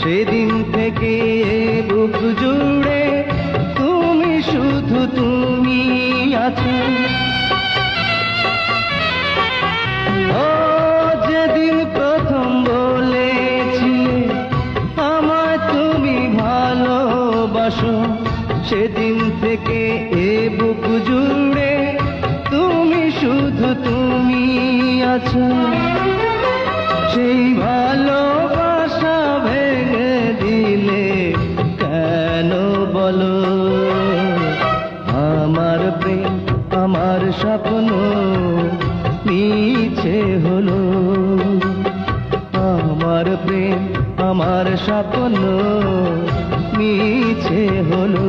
সেদিন থেকে বুক জুড়ে তুমি, শুধু তুমি আছো। ও যেদিন প্রথম বলেছিলে আমায় তুমি ভালোবাসো, সেদিন থেকে বুক জুড়ে তুমি, শুধু তুমি আছো। সেই ভালোবাসা ভেঙে দিলে কেন বলো? আমার প্রেম আমার স্বপ্ন মিছে হলো, আমার প্রেম আমার স্বপ্ন মিছে হলো।